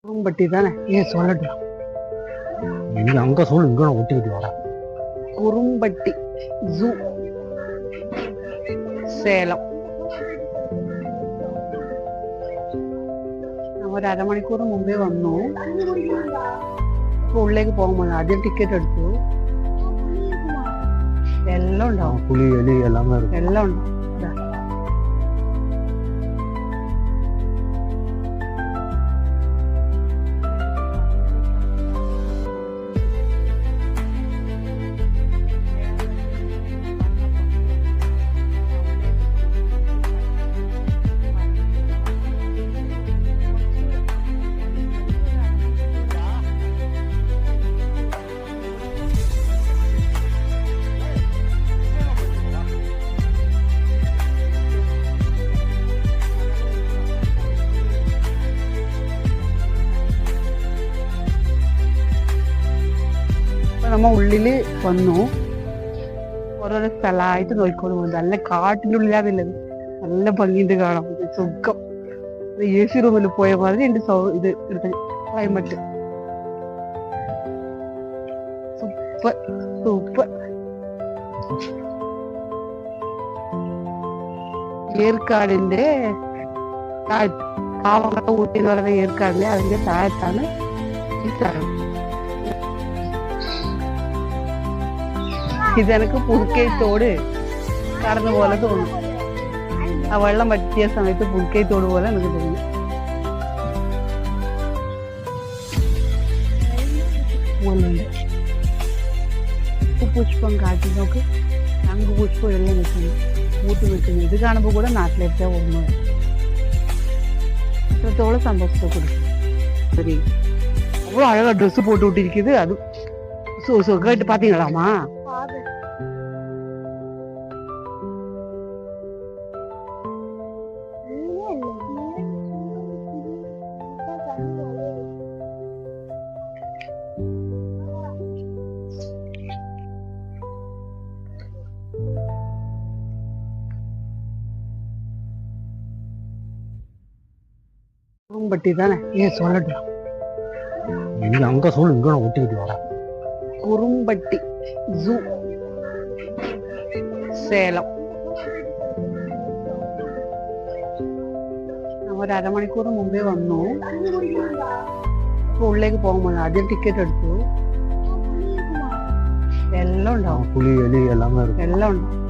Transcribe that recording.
குறும்பட்டி தானே ஏன் சொல்லட்டும். நீங்க அங்க சொல்லு, இங்க நான் ஒட்டிக்கிட்டு வரேன். குறும்பட்டி ஜூ சேலம். ഒരു അരമണിക്കൂർ മുമ്പേ വന്നു. ഇപ്പൊ ഉള്ളിലേക്ക് പോകുമ്പോൾ ആദ്യം ടിക്കറ്റ് എടുത്തു. എല്ലാം ഉണ്ടാവും, പുലി എലി എല്ലാം എല്ലാം ഉണ്ടാവും. നമ്മ ഉള്ളില് വന്നു. ഓരോരോ സ്ഥലമായിട്ട് നോക്കിക്കോളൂ. നല്ല കാട്ടിൻ്റെ ഉള്ളിലാണുള്ളത്. നല്ല ഭംഗിയുണ്ട് കാണാം. സുഖം. AC റൂമിൽ പോയ മാതിരി ഉണ്ട്. ഇത് എടുത്ത ക്ലൈമറ്റ് സൂപ്പർ സൂപ്പർ. ഏർക്കാടിന്റെ പാവങ്ങള ഊട്ടി എന്ന് പറയുന്ന ഏർക്കാടിന്റെ അതിന്റെ താഴത്താണ് ഈ സ്ഥലം. ഇതെനിക്ക് പുൽക്കൈത്തോട് കടന്ന പോലെ തോന്നും. ആ വെള്ളം പറ്റിയ സമയത്ത് പുൽക്കൈത്തോട് പോലെ എനിക്ക് തോന്നി. പുഷ്പം കാട്ടി നോക്ക്. ശംഖുപുഷ്പം എല്ലാം നിൽക്കുന്നു, പൂത്ത് നിൽക്കുന്നു. ഇത് കാണുമ്പോൾ കൂടെ നാട്ടിലേക്ക് ഓർമ്മ. അത്രത്തോളം സന്തോഷത്തെ കൊടുക്കും. ശരി, அவ்வளோ அழகா ட்ரெஸ் போட்டு விட்டிருக்குது. அது கேட்டு பாத்தீங்களாமா? குறும்பட்டி தானே ஏன் சொல்லட்டும். நீங்க அங்க சொல்லு, இங்க நான் ஒட்டிக்கிட்டு வரேன். കുറുമ്പട്ടി ജൂ സേലം. ഒരു അരമണിക്കൂർ മുമ്പേ വന്നു. ഇപ്പൊ ഉള്ളിലേക്ക് പോകുമ്പോൾ ആദ്യം ടിക്കറ്റ് എടുത്തു. എല്ലാം ഉണ്ടാവും, പുലി എലി എല്ലാം എല്ലാം ഉണ്ടാവും.